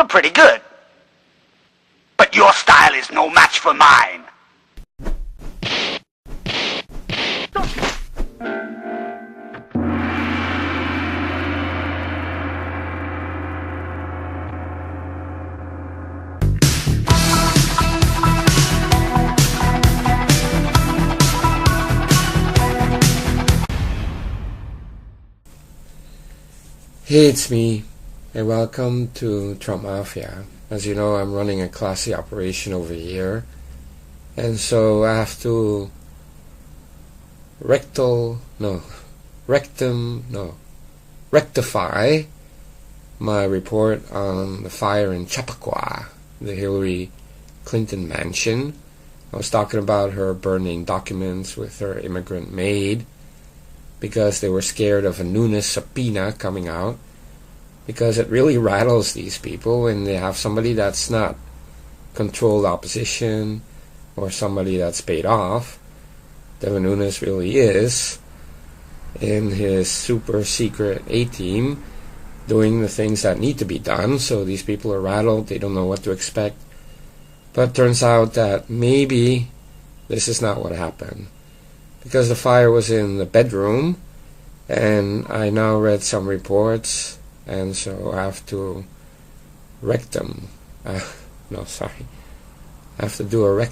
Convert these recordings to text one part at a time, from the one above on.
You're pretty good. But your style is no match for mine. Hey, it's me, and welcome to Trump Mafia. As you know, I'm running a classy operation over here, and so I have to rectify my report on the fire in Chappaqua, the Hillary Clinton mansion. I was talking about her burning documents with her immigrant maid because they were scared of a Nunes subpoena coming out, because it really rattles these people when they have somebody that's not controlled opposition or somebody that's paid off. Devin Nunes really is in his super secret A-team doing the things that need to be done, so these people are rattled, they don't know what to expect. But it turns out that maybe this is not what happened, because the fire was in the bedroom, and I now read some reports, and so I have to I have to do a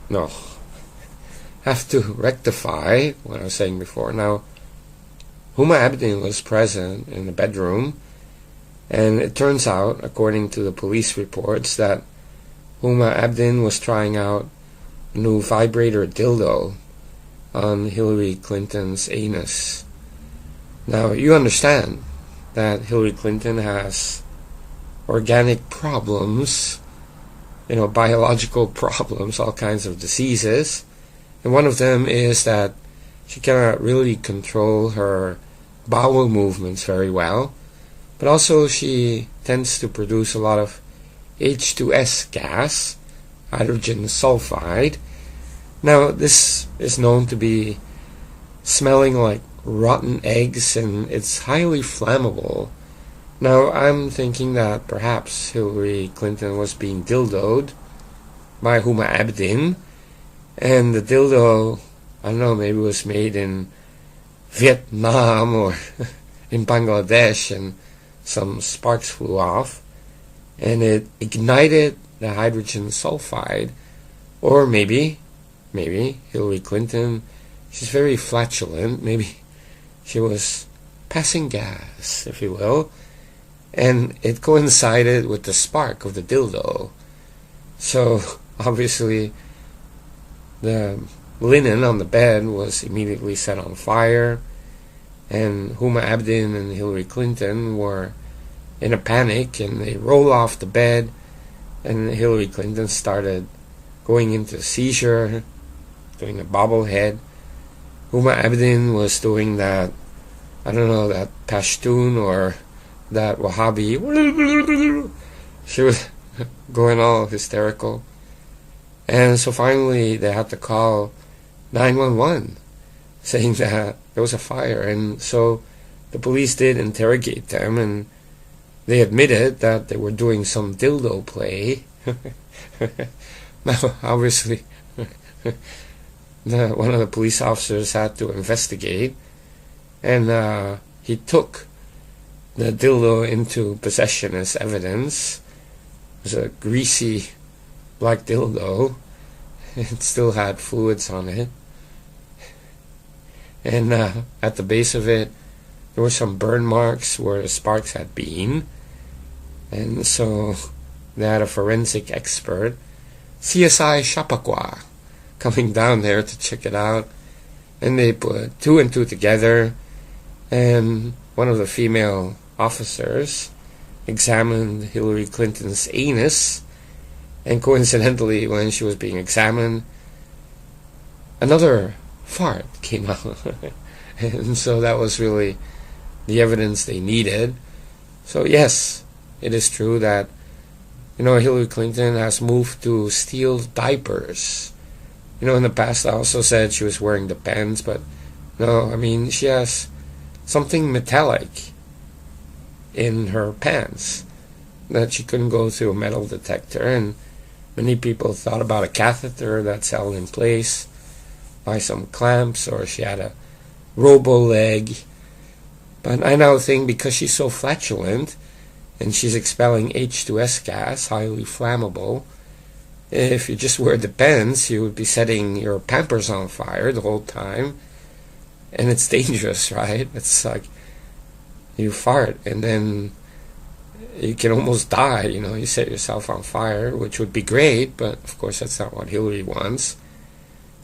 I have to rectify what I was saying before. Now, Huma Abedin was present in the bedroom, and it turns out, according to the police reports, that Huma Abedin was trying out a new vibrator dildo on Hillary Clinton's anus. Now, you understand that Hillary Clinton has organic problems, biological problems, all kinds of diseases, and one of them is that she cannot really control her bowel movements very well, but also she tends to produce a lot of H2S gas, hydrogen sulfide. Now, this is known to be smelling like rotten eggs, and it's highly flammable. Now, I'm thinking that perhaps Hillary Clinton was being dildoed by Huma Abedin, and the dildo, I don't know, maybe was made in Vietnam or in Bangladesh, and some sparks flew off, and it ignited the hydrogen sulfide. Or maybe Hillary Clinton, she's very flatulent, maybe she was passing gas, if you will, and it coincided with the spark of the dildo. So obviously the linen on the bed was immediately set on fire, and Huma Abedin and Hillary Clinton were in a panic, and they roll off the bed, and Hillary Clinton started going into a seizure, doing a bobblehead. Huma Abedin was doing that, I don't know, that Pashtun or that Wahhabi. She was going all hysterical. And so finally they had to call 911, saying that there was a fire. And so the police did interrogate them, and they admitted that they were doing some dildo play. Now, obviously, one of the police officers had to investigate, and he took the dildo into possession as evidence. It was a greasy black dildo. It still had fluids on it, and at the base of it there were some burn marks where the sparks had been, and so they had a forensic expert, CSI Chappaqua, coming down there to check it out, and they put two and two together, and one of the female officers examined Hillary Clinton's anus, and coincidentally, when she was being examined, another fart came out. And so that was really the evidence they needed. So yes, it is true that Hillary Clinton has moved to steel diapers. In the past I also said she was wearing the pants, but no, I mean, she has something metallic in her pants. that she couldn't go through a metal detector, and many people thought about a catheter that's held in place by some clamps, or she had a robo-leg. But I now think because she's so flatulent and she's expelling H2S gas, highly flammable, if you just wear the pants, you would be setting your Pampers on fire the whole time. And it's dangerous, right? It's like you fart and then you can almost die, you set yourself on fire, which would be great, but of course that's not what Hillary wants.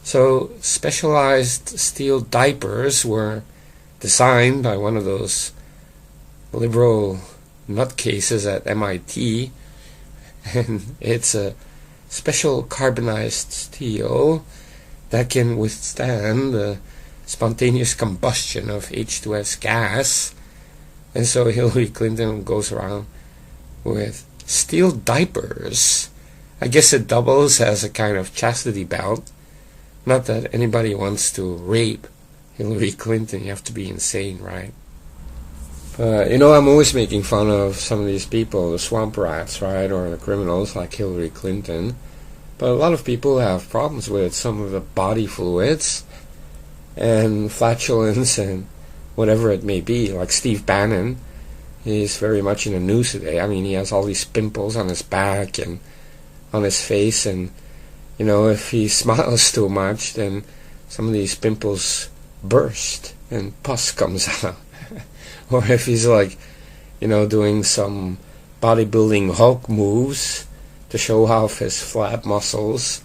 So specialized steel diapers were designed by one of those liberal nutcases at MIT, and it's a special carbonized steel that can withstand the spontaneous combustion of H2S gas. And so Hillary Clinton goes around with steel diapers. I guess it doubles as a kind of chastity belt. Not that anybody wants to rape Hillary Clinton. You have to be insane, right? But, I'm always making fun of some of these people, the swamp rats, right, or the criminals like Hillary Clinton. But a lot of people have problems with some of the body fluids and flatulence and whatever it may be, like Steve Bannon. He's very much in the news today. I mean, he has all these pimples on his back and on his face, and if he smiles too much, then some of these pimples burst and pus comes out. Or if he's doing some bodybuilding Hulk moves to show off his flat muscles,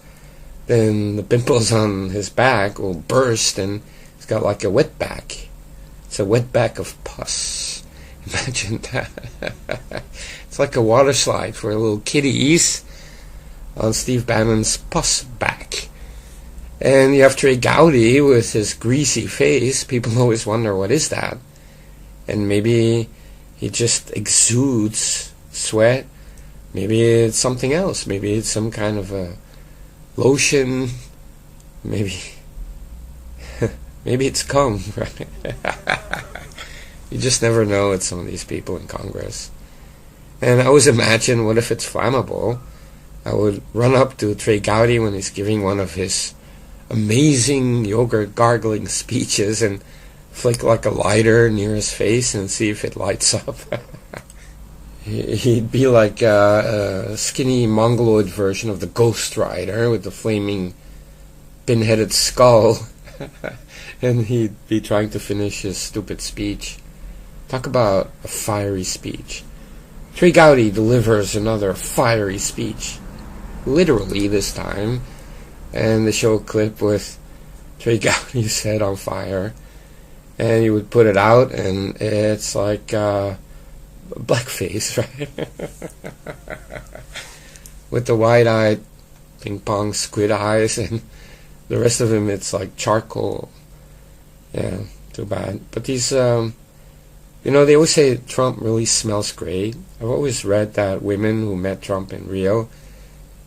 then the pimples on his back will burst and he's got like a wet back. It's a wet back of pus. Imagine that. It's like a water slide for little kitties on Steve Bannon's pus back. And you have Trey Gowdy with his greasy face. People always wonder, what is that? And maybe he just exudes sweat. Maybe it's something else. Maybe it's some kind of a lotion. Maybe it's cum, right? You just never know with some of these people in Congress. And I always imagine, what if it's flammable? I would run up to Trey Gowdy when he's giving one of his amazing yogurt gargling speeches and flick like a lighter near his face and see if it lights up. He'd be like a skinny mongoloid version of the Ghost Rider with the flaming pin-headed skull. And he'd be trying to finish his stupid speech. Talk about a fiery speech. Trey Gowdy delivers another fiery speech. Literally this time. And they show a clip with Trey Gowdy's head on fire. And you would put it out, and it's like blackface, right? With the wide-eyed ping-pong squid eyes, and the rest of him, it's like charcoal. Yeah, too bad. But these, they always say Trump really smells great. I've always read that women who met Trump in Rio,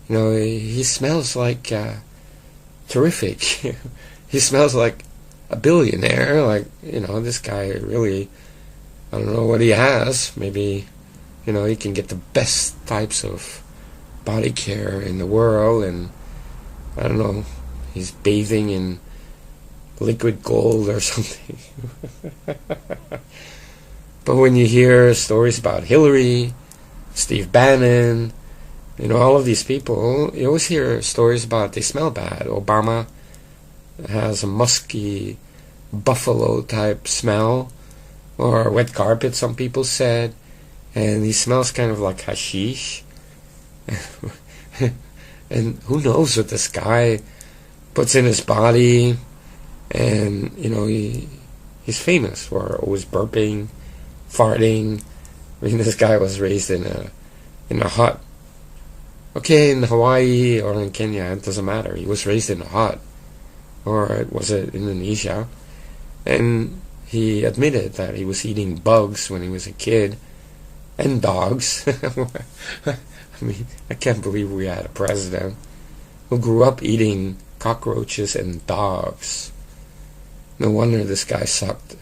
he smells like terrific. He smells like a billionaire. Like, this guy really, I don't know what he has. Maybe, he can get the best types of body care in the world, and I don't know, he's bathing in liquid gold or something. But when you hear stories about Hillary, Steve Bannon, all of these people, you always hear stories about they smell bad. Obama has a musky buffalo type smell, or wet carpet, some people said, and he smells kind of like hashish. And who knows what this guy puts in his body. And he's famous for always burping, farting. I mean, this guy was raised in a hut. Okay, in Hawaii or in Kenya, it doesn't matter. He was raised in a hut. Or was it Indonesia? And he admitted that he was eating bugs when he was a kid. And dogs. I mean, I can't believe we had a president who grew up eating cockroaches and dogs. No wonder this guy sucked.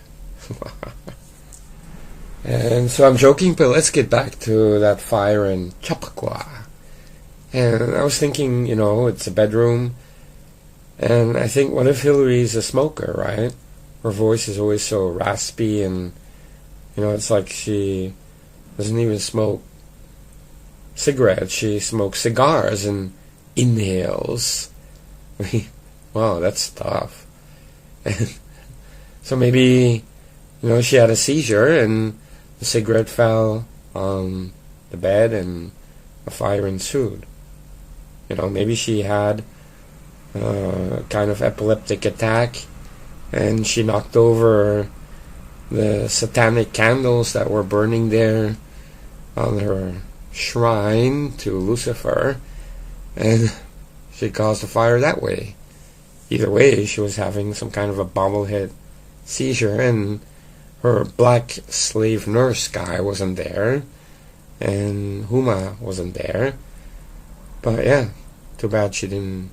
And so I'm joking, but let's get back to that fire in Chappaqua. And I was thinking, it's a bedroom. And I think, what if Hillary's a smoker, right? Her voice is always so raspy, and, it's like she doesn't even smoke cigarettes. She smokes cigars and inhales. Wow, that's tough. And so maybe, she had a seizure, and the cigarette fell on the bed, and a fire ensued. Maybe she had a kind of epileptic attack, and she knocked over the satanic candles that were burning there on her shrine to Lucifer, and she caused a fire that way. Either way, she was having some kind of a bobblehead seizure, and her black slave nurse guy wasn't there, and Huma wasn't there. But yeah, too bad she didn't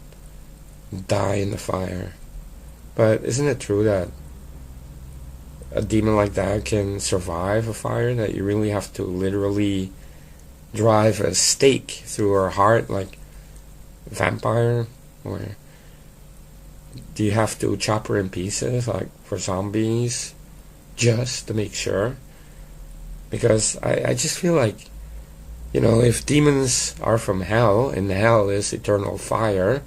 die in the fire. But isn't it true that a demon like that can survive a fire, that you really have to literally drive a stake through her heart like a vampire? Or do you have to chop her in pieces like for zombies just to make sure? Because I just feel like, if demons are from hell and hell is eternal fire,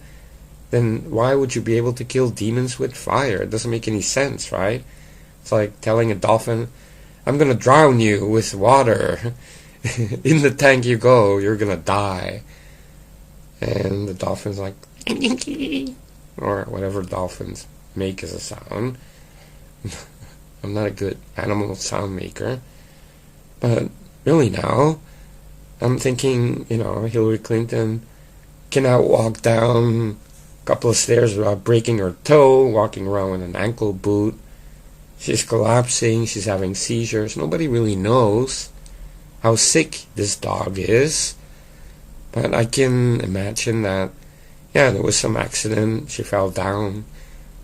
then why would you be able to kill demons with fire? It doesn't make any sense, right? It's like telling a dolphin, I'm gonna drown you with water. In the tank you go, you're gonna die. And the dolphin's like, or whatever dolphins make as a sound. I'm not a good animal sound maker. But really now, I'm thinking, Hillary Clinton cannot walk down a couple of stairs without breaking her toe, walking around with an ankle boot. She's collapsing, she's having seizures. Nobody really knows how sick this dog is. But I can imagine that, there was some accident. She fell down,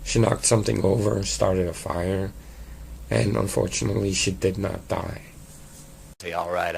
she knocked something over, started a fire, and unfortunately she did not die. Say, all right.